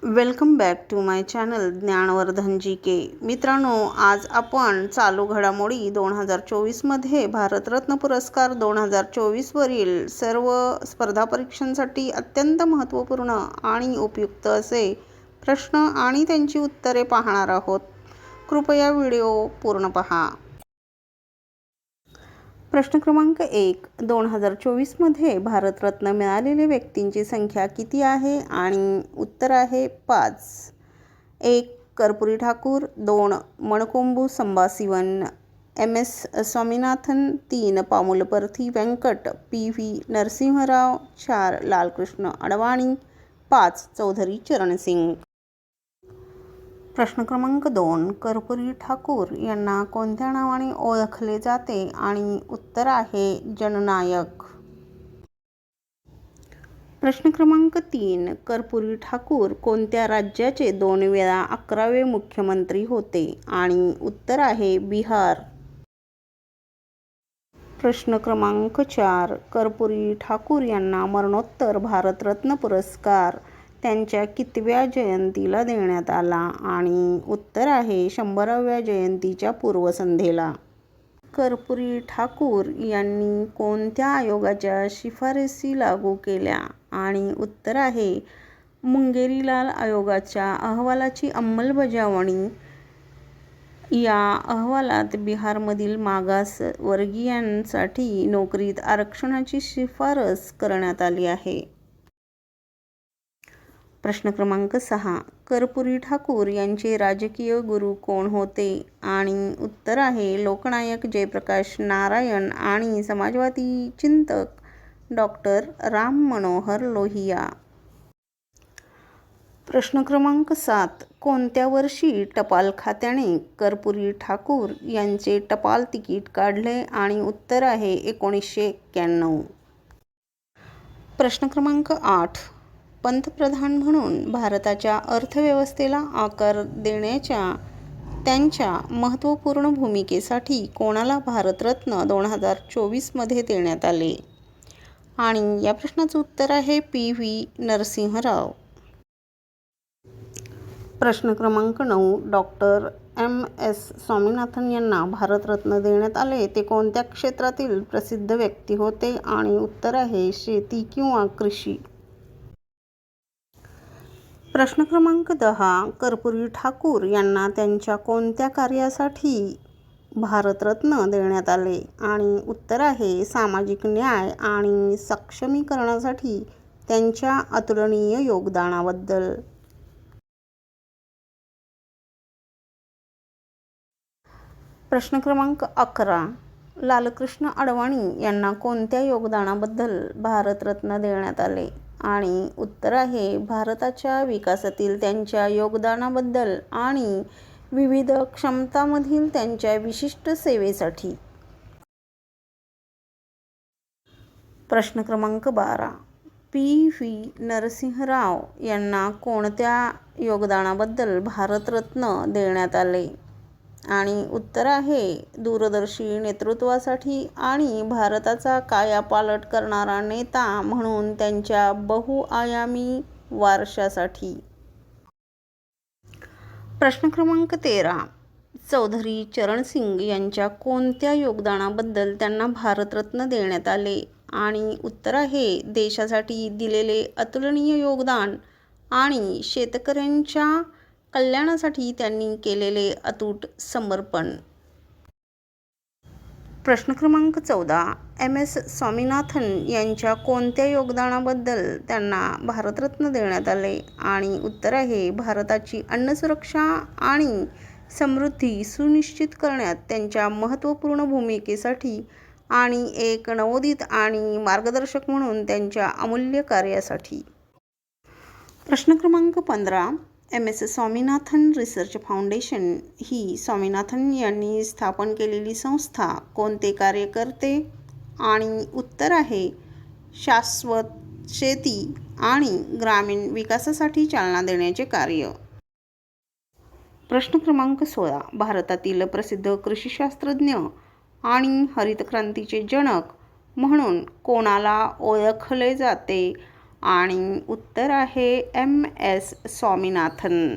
Welcome back to my channel Gyanvardhan G K. मित्रांनो, आज आपण चालू घडामोडी 2024मध्ये भारतरत्न पुरस्कार 2024 वरील सर्व स्पर्धा परीक्षांसाठी अत्यंत महत्त्वपूर्ण आणि उपयुक्त असे प्रश्न आणि त्यांची उत्तरे पाहणार आहोत. कृपया व्हिडिओ पूर्ण पहा. प्रश्न क्रमांक 1. 2024मध्ये भारतरत्न मिळालेल्या व्यक्तींची संख्या किती आहे? आणि उत्तर आहे 5. 1. कर्पूरी ठाकूर. 2. मणकोंबू संबाशिवन MS स्वामीनाथन. 3. पामुलपर्ती व्यंकट PV नरसिंहराव. 4. लालकृष्ण अडवाणी. 5. चौधरी चरणसिंग. प्रश्न क्रमांक 2. कर्पूरी ठाकूर यांना कोणत्या नावाने ओळखले जाते? आणि उत्तर आहे जननायक. प्रश्न क्रमांक 3. कर्पूरी ठाकूर कोणत्या राज्याचे 2 वेळा 11वे मुख्यमंत्री होते? आणि उत्तर आहे बिहार. प्रश्न क्रमांक 4. कर्पूरी ठाकूर यांना मरणोत्तर भारतरत्न पुरस्कार त्यांच्या कितव्या जयंतीला देण्यात आला? आणि उत्तर आहे 100व्या जयंतीच्या पूर्वसंध्येला. कर्पूरी ठाकूर यांनी कोणत्या आयोगाच्या शिफारसी लागू केल्या? आणि उत्तर आहे मुंगेरीलाल आयोगाच्या अहवालाची अंमलबजावणी. या अहवालात बिहारमधील मागासवर्गीयांसाठी नोकरीत आरक्षणाची शिफारस करण्यात आली आहे. प्रश्न क्रमांक 6. कर्पूरी ठाकूर यांचे राजकीय गुरु कोण होते? आणि उत्तर आहे लोकनायक जयप्रकाश नारायण आणि समाजवादी चिंतक डॉक्टर राम मनोहर लोहिया. प्रश्न क्रमांक 7. कोणत्या वर्षी टपाल खात्याने कर्पूरी ठाकूर यांचे टपाल तिकीट काढले? आणि उत्तर आहे 1991. प्रश्न क्रमांक 8. पंतप्रधान म्हणून भारताच्या अर्थव्यवस्थेला आकार देण्याच्या त्यांच्या महत्त्वपूर्ण भूमिकेसाठी कोणाला भारतरत्न 2024मध्ये देण्यात आले? आणि या प्रश्नाचं उत्तर आहे PV नरसिंहराव. प्रश्न क्रमांक 9. डॉक्टर MS स्वामीनाथन यांना भारतरत्न देण्यात आले ते कोणत्या क्षेत्रातील प्रसिद्ध व्यक्ती होते? आणि उत्तर आहे शेती किंवा कृषी. प्रश्न क्रमांक 10. कर्पूरी ठाकूर यांना त्यांच्या कोणत्या कार्यासाठी भारतरत्न देण्यात आले? आणि उत्तर आहे सामाजिक न्याय आणि सक्षमीकरणासाठी त्यांच्या अतुलनीय योगदानाबद्दल. प्रश्न क्रमांक 11. लालकृष्ण अडवाणी यांना कोणत्या योगदानाबद्दल भारतरत्न देण्यात आले? आणि उत्तर आहे भारताच्या विकासातील त्यांच्या योगदानाबद्दल आणि विविध क्षमतांमधील त्यांच्या विशिष्ट सेवेसाठी. प्रश्न क्रमांक 12. PV नरसिंहराव यांना कोणत्या योगदानाबद्दल भारतरत्न देण्यात आले? आणि उत्तर आहे दूरदर्शी नेतृत्वासाठी आणि भारताचा कायापालट करणारा नेता म्हणून त्यांच्या बहुआयामी वारशासाठी. प्रश्न क्रमांक 13. चौधरी चरणसिंग यांच्या कोणत्या योगदानाबद्दल त्यांना भारतरत्न देण्यात आले? आणि उत्तर आहे देशासाठी दिलेले अतुलनीय योगदान आणि शेतकऱ्यांच्या कल्याणासाठी त्यांनी केलेले अतूट समर्पण. प्रश्न क्रमांक 14. MS स्वामीनाथन यांच्या कोणत्या योगदानाबद्दल त्यांना भारतरत्न देण्यात आले? आणि उत्तर आहे भारताची अन्नसुरक्षा आणि समृद्धी सुनिश्चित करण्यात त्यांच्या महत्त्वपूर्ण भूमिकेसाठी आणि एक नवोदित आणि मार्गदर्शक म्हणून त्यांच्या अमूल्य कार्यासाठी. प्रश्न क्रमांक 15. MS स्वामीनाथन रिसर्च फाउंडेशन ही स्वामीनाथन यांनी स्थापन केलेली संस्था कोणते कार्य करते? आणि उत्तर आहे शाश्वत शेती आणि ग्रामीण विकासासाठी चालना देण्याचे कार्य. प्रश्न क्रमांक 16. भारतातील प्रसिद्ध कृषीशास्त्रज्ञ आणि हरित क्रांतीचे जनक म्हणून कोणाला ओळखले जाते? आणि उत्तर आहे MS स्वामीनाथन.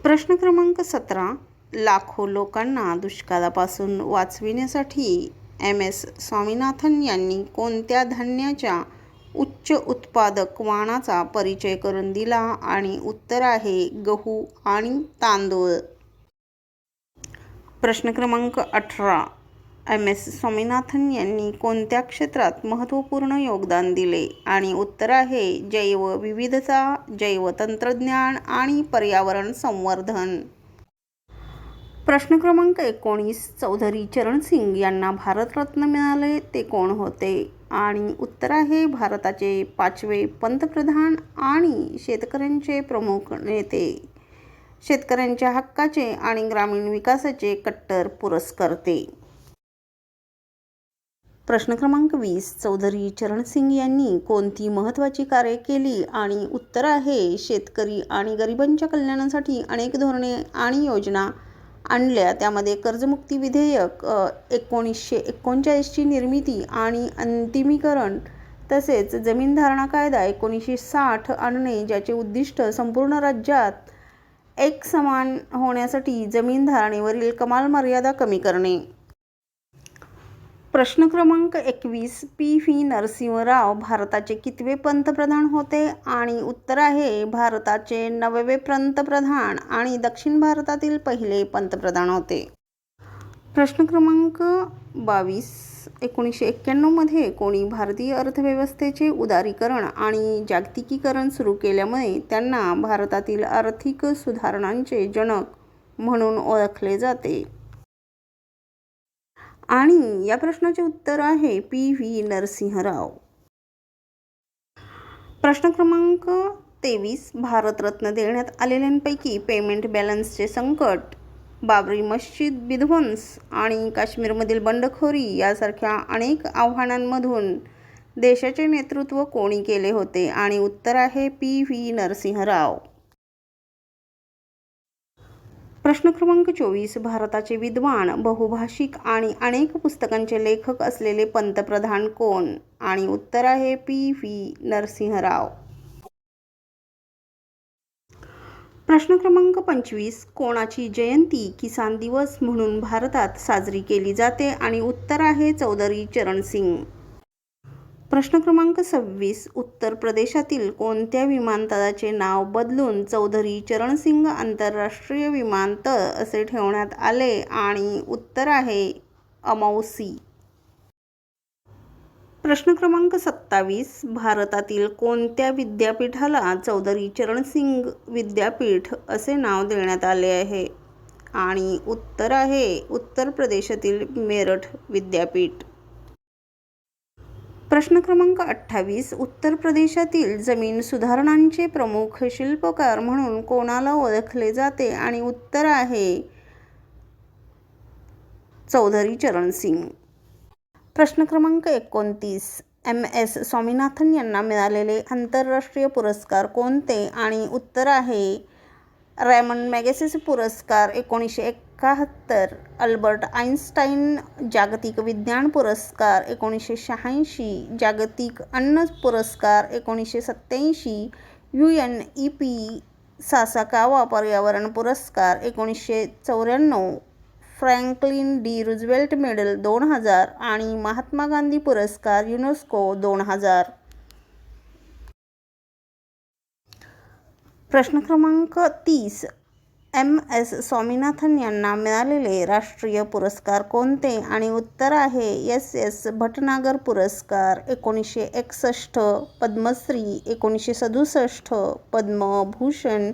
प्रश्न क्रमांक 17. लाखो लोकांना दुष्काळापासून वाचविण्यासाठी MS स्वामीनाथन यांनी कोणत्या धान्याच्या उच्च उत्पादक वाणाचा परिचय करून दिला? आणि उत्तर आहे गहू आणि तांदूळ. प्रश्न क्रमांक 18. MS स्वामीनाथन यांनी कोणत्या क्षेत्रात महत्त्वपूर्ण योगदान दिले? आणि उत्तर आहे जैवविविधता, जैवतंत्रज्ञान आणि पर्यावरण संवर्धन. प्रश्न क्रमांक 19. चौधरी चरण सिंग यांना भारतरत्न मिळाले ते कोण होते? आणि उत्तर आहे भारताचे 5वे पंतप्रधान आणि शेतकऱ्यांचे प्रमुख नेते, शेतकऱ्यांच्या हक्काचे आणि ग्रामीण विकासाचे कट्टर पुरस्कर्ते. प्रश्न क्रमांक 20. चौधरी चरण सिंग यांनी कोणती महत्त्वाची कार्ये केली? आणि उत्तर आहे शेतकरी आणि गरिबांच्या कल्याणासाठी अनेक धोरणे आणि योजना आणल्या. त्यामध्ये कर्जमुक्ती विधेयक 1939 ची निर्मिती आणि अंतिमीकरण, तसेच जमीन धारणा कायदा 1960 आणणे, ज्याचे उद्दिष्ट संपूर्ण राज्यात एकसमान होण्यासाठी जमीन धारणेवरील कमाल मर्यादा कमी करणे. प्रश्न क्रमांक 21. PV नरसिंह राव भारताचे कितवे पंतप्रधान होते? आणि उत्तर आहे भारताचे 9वे पंतप्रधान आणि दक्षिण भारतातील पहिले पंतप्रधान होते. प्रश्न क्रमांक 22. 1991 मध्ये कोणी भारतीय अर्थव्यवस्थेचे उदारीकरण आणि जागतिकीकरण सुरू केल्यामुळे त्यांना भारतातील आर्थिक सुधारणांचे जनक म्हणून ओळखले जाते? आणि या प्रश्नाचे उत्तर आहे PV नरसिंह राव. प्रश्न क्रमांक 23. भारतरत्न देण्यात आलेल्यांपैकी पेमेंट बॅलन्सचे संकट, बाबरी मशीद विध्वंस आणि काश्मीरमधील बंडखोरी यासारख्या अनेक आव्हानांमधून देशाचे नेतृत्व कोणी केले होते? आणि उत्तर आहे PV नरसिंह राव. प्रश्न क्रमांक 24. भारताचे विद्वान, बहुभाषिक आणि अनेक पुस्तकांचे लेखक असलेले पंतप्रधान कोण? आणि उत्तर आहे PV नरसिंह राव. प्रश्न क्रमांक 25. कोणाची जयंती किसान दिवस म्हणून भारतात साजरी केली जाते? आणि उत्तर आहे चौधरी चरण सिंग. प्रश्न क्रमांक 26. उत्तर प्रदेशातील कोणत्या विमानतळाचे नाव बदलून चौधरी चरण सिंग आंतरराष्ट्रीय विमानतळ असे ठेवण्यात आले? आणि उत्तर आहे अमौसी. प्रश्न क्रमांक 27. भारतातील कोणत्या विद्यापीठाला चौधरी चरण सिंग विद्यापीठ असे नाव देण्यात आले आहे? आणि उत्तर आहे उत्तर प्रदेशातील मेरठ विद्यापीठ. प्रश्न क्रमांक 28. उत्तर प्रदेशातील जमीन सुधारणांचे प्रमुख शिल्पकार म्हणून कोणाला ओळखले जाते? आणि उत्तर आहे चौधरी चरण सिंग. प्रश्न क्रमांक 29. MS स्वामीनाथन यांना मिळालेले आंतरराष्ट्रीय पुरस्कार कोणते? आणि उत्तर आहे रॅमन मॅगसेसे पुरस्कार 1971, अल्बर्ट आइन्स्टाईन जागतिक विज्ञान पुरस्कार 1986, जागतिक अन्न पुरस्कार 1987, UNEP सासाकावा पर्यावरण पुरस्कार 1994, फ्रँकलिन डी रूझवेल्ट मेडल 2000 आणि महात्मा गांधी पुरस्कार युनेस्को 2000. प्रश्न क्रमांक 30. MS स्वामीनाथन यांना मिळालेले राष्ट्रीय पुरस्कार कोणते? आणि उत्तर आहे SS भटनागर पुरस्कार 1961, पद्मश्री 1967, पद्मभूषण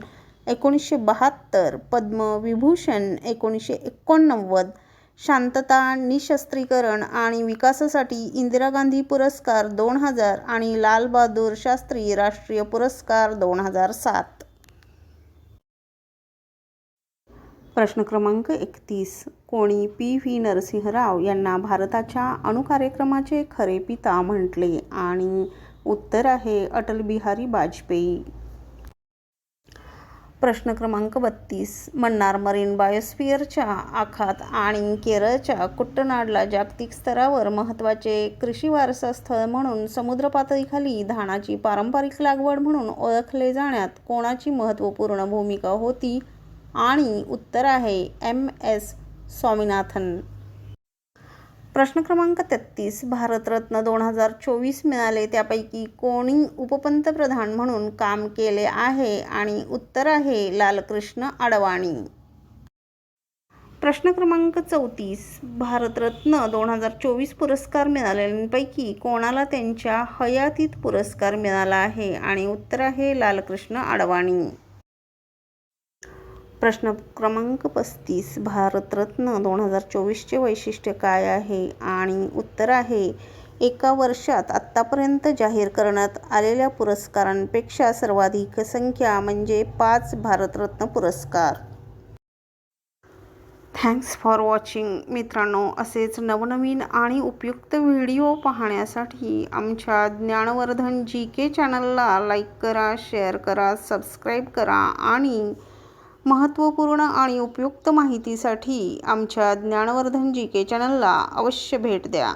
1972, पद्मविभूषण 1989, शांतता, निःशस्त्रीकरण आणि विकासासाठी इंदिरा गांधी पुरस्कार 2000 आणि लाल बहादूर शास्त्री राष्ट्रीय पुरस्कार 2007. प्रश्न क्रमांक 31. कोणी PV नरसिंह राव यांना भारताच्या अणुकार्यक्रमाचे खरे पिता म्हटले? आणि उत्तर आहे अटल बिहारी वाजपेयी. प्रश्न क्रमांक 32. मन्नार मरीन बायोस्फिअरच्या आखात आणि केरळच्या कुट्टनाडला जागतिक स्तरावर महत्त्वाचे कृषी वारसा स्थळ म्हणून समुद्र पातळीखाली धानाची पारंपरिक लागवड म्हणून ओळखले जाण्यात कोणाची महत्त्वपूर्ण भूमिका होती? आणि उत्तर आहे MS स्वामीनाथन. प्रश्न क्रमांक 33. भारतरत्न 2024 मिळाले त्यापैकी कोणी उपपंतप्रधान म्हणून काम केले आहे? आणि उत्तर आहे लालकृष्ण अडवाणी. प्रश्न क्रमांक 34. भारतरत्न 2024 पुरस्कार मिळालेल्यांपैकी कोणाला त्यांच्या हयातीत पुरस्कार मिळाला आहे? आणि उत्तर आहे लालकृष्ण अडवाणी. प्रश्न क्रमांक 35. भारतरत्न 2024चे वैशिष्ट्य काय आहे? आणि उत्तर आहे एका वर्षात आत्तापर्यंत जाहीर करण्यात आलेल्या पुरस्कारांपेक्षा सर्वाधिक संख्या म्हणजे 5 भारतरत्न पुरस्कार. Thanks for watching. मित्रांनो, असेच नवनवीन आणि उपयुक्त व्हिडिओ पाहण्यासाठी आमच्या ज्ञानवर्धन GK चॅनलला लाईक करा, शेअर करा, सबस्क्राईब करा आणि महत्त्वपूर्ण आणि उपयुक्त माहितीसाठी आमच्या ज्ञानवर्धन GK चॅनलला अवश्य भेट द्या.